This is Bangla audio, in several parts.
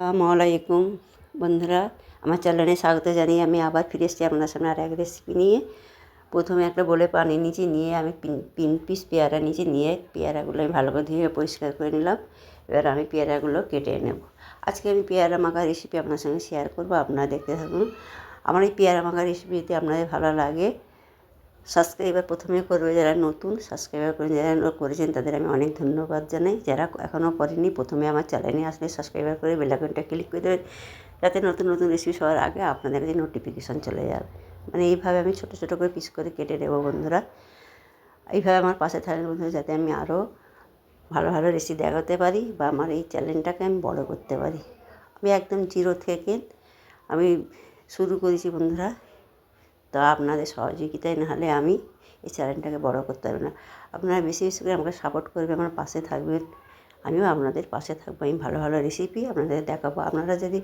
আসসালামু আলাইকুম বন্ধুরা, আমার চ্যানেলে স্বাগত জানিয়ে আমি আবার ফিরে এসেছি আপনার সামনে আর এক রেসিপি নিয়ে। প্রথমে একটা বলে পানি নিচে নিয়ে আমি তিন পিস পেয়ারা নিচে নিয়ে পেয়ারাগুলো আমি ভালো করে ধুয়ে পরিষ্কার করে নিলাম। এবার আমি পেয়ারাগুলো কেটে নেব। আজকে আমি পেয়ারা মাখা রেসিপি আপনার সঙ্গে শেয়ার করব, আপনারা দেখতে থাকুন। আমার এই পেয়ারা মাখা রেসিপি যদি আপনাদের ভালো লাগে সাবস্ক্রাইবার প্রথমে করবে, যারা নতুন সাবস্ক্রাইবার করে যারা করেছেন তাদের আমি অনেক ধন্যবাদ জানাই। যারা এখনও করেনি প্রথমে আমার চ্যানেলে আসলে সাবস্ক্রাইবার করে বেল আইকনটা ক্লিক করে দেবেন, যাতে নতুন নতুন রেসিপি সবার আগে আপনাদের কাছে নোটিফিকেশান চলে যাবে। মানে এইভাবে আমি ছোটো ছোটো করে পিস করে কেটে নেবো বন্ধুরা। এইভাবে আমার পাশে থাকবেন বন্ধুরা, যাতে আমি আরও ভালো ভালো রেসিপি দেখাতে পারি বা আমার এই চ্যানেলটাকে আমি বড় করতে পারি। আমি একদম জিরো থেকে আমি শুরু করেছি বন্ধুরা, তা আপনাদের সহযোগিতায় নাহলে আমি এই চ্যানেলটাকে বড় করতে পারবো না। আপনারা বেশি বেশি করে আমাকে সাপোর্ট করবেন, আমার পাশে থাকবেন, আমিও আপনাদের পাশে থাকবো। আমি ভালো ভালো রেসিপি আপনাদের দেখাবো। আপনারা যদি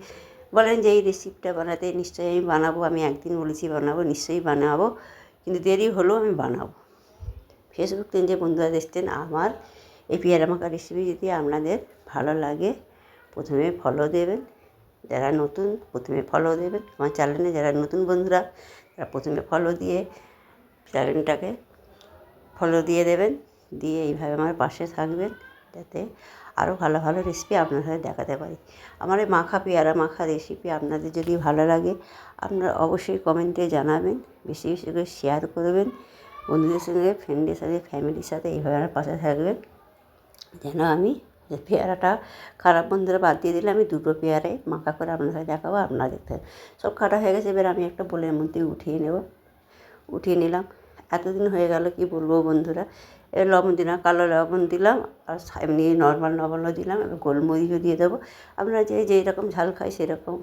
বলেন যে এই রেসিপিটা বানাতে, নিশ্চয়ই আমি বানাবো। আমি একদিন বলেছি বানাবো, নিশ্চয়ই বানাবো, কিন্তু দেরি হলেও আমি বানাবো। ফেসবুক থেকে যে বন্ধুরা দেখছেন আমার এই পেয়ারা মাখা রেসিপি যদি আপনাদের ভালো লাগে প্রথমে ফলো দেবেন, যারা নতুন প্রথমে ফলো দেবেন। আমার চ্যানেলে যারা নতুন বন্ধুরা তারা প্রথমে ফলো দিয়ে চ্যানেলটাকে ফলো দিয়ে দেবেন, দিয়ে এইভাবে আমার পাশে থাকবেন, যাতে আরও ভালো ভালো রেসিপি আপনার সাথে দেখাতে পারি। আমার এই মাখা পেয়ারা মাখা রেসিপি আপনাদের যদি ভালো লাগে আপনারা অবশ্যই কমেন্টে জানাবেন, বেশি বেশি করে শেয়ার করবেন বন্ধুদের সঙ্গে, ফ্রেন্ডের সাথে, ফ্যামিলির সাথে। এইভাবে আমার পাশে থাকবেন যেন আমি পেয়ারাটা খারাপ বন্ধুরা বাদ দিয়ে দিলে আমি দুটো পেয়ারাই মাখা করে আপনার সাথে দেখাবো। আপনারা দেখতে সব কাটা হয়ে গেছে, এবার আমি একটা বোলের মধ্যে উঠিয়ে নিলাম। এতদিন হয়ে গেল কি বলবো বন্ধুরা। এবার লবণ দিলাম, কালো লবণ দিলাম, আর এমনি নর্মাল লবণও দিলাম, এবার গোলমরিচও দিয়ে দেবো। আপনারা যেই রকম ঝাল খাই সেরকম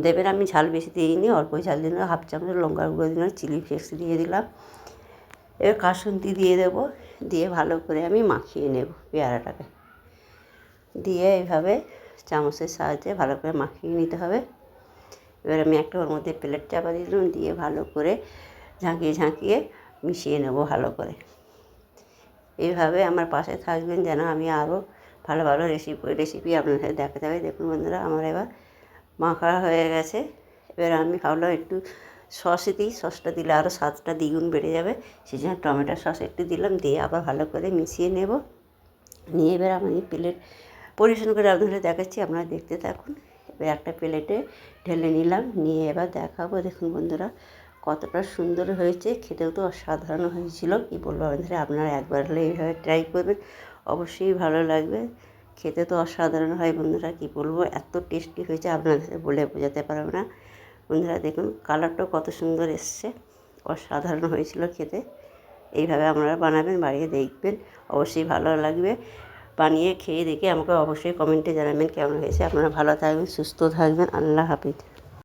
দেবেন। আমি ঝাল বেশি দিইনি, অল্পই ঝাল দিলাম। হাফ চামচ লঙ্কার গুঁড়ো দিলাম, চিলি ফ্লেক্স দিয়ে দিলাম, এবার কাসুন্দি দিয়ে দেবো, দিয়ে ভালো করে আমি মাখিয়ে নেব পেয়ারাটাকে। দিয়ে এইভাবে চামচের সাহায্যে ভালো করে মাখিয়ে নিতে হবে। এবার আমি একটা ওর মধ্যে প্লেট চাপা দিয়ে দিলাম, দিয়ে ভালো করে ঝাঁকিয়ে মিশিয়ে নেব ভালো করে। এইভাবে আমার পাশে থাকবেন যেন আমি আরও ভালো ভালো রেসিপি আপনার সাথে দেখাতে হবে। দেখুন বন্ধুরা, আমার এবার মাখা হয়ে গেছে। এবার আমি ভাবলাম একটু সসে দিই, সসটা দিলে আরও স্বাদটা দ্বিগুণ বেড়ে যাবে, সেই জন্য টমেটো সস একটু দিলাম, দিয়ে আবার ভালো করে মিশিয়ে নেব। নিয়ে এবার আমি প্লেট পরিবেশন করে আপনাদের দেখাচ্ছি, আপনারা দেখতে থাকুন। এবার একটা প্লেটে ঢেলে নিলাম, নিয়ে এবার দেখাবো। দেখুন বন্ধুরা কতটা সুন্দর হয়েছে, খেতেও তো অসাধারণ হয়েছিল। কী বলবো বন্ধুরা, আপনারা একবার হলে এইভাবে ট্রাই করবেন, অবশ্যই ভালো লাগবে। খেতে তো অসাধারণ হয় বন্ধুরা, কী বলবো, এত টেস্টি হয়েছে আপনাদের বলে বোঝাতে পারবো না। বন্ধুরা দেখুন কালারটাও কত সুন্দর এসছে, অসাধারণ হয়েছিল খেতে। এইভাবে আপনারা বানাবেন, বাড়িয়ে দেখবেন, অবশ্যই ভালো লাগবে। বানিয়ে খেয়ে দেখে আমাকে অবশ্যই কমেন্টে জানাবেন কেমন হয়েছে। আপনারা ভালো থাকবেন, সুস্থ থাকবেন। আল্লাহ হাফিজ।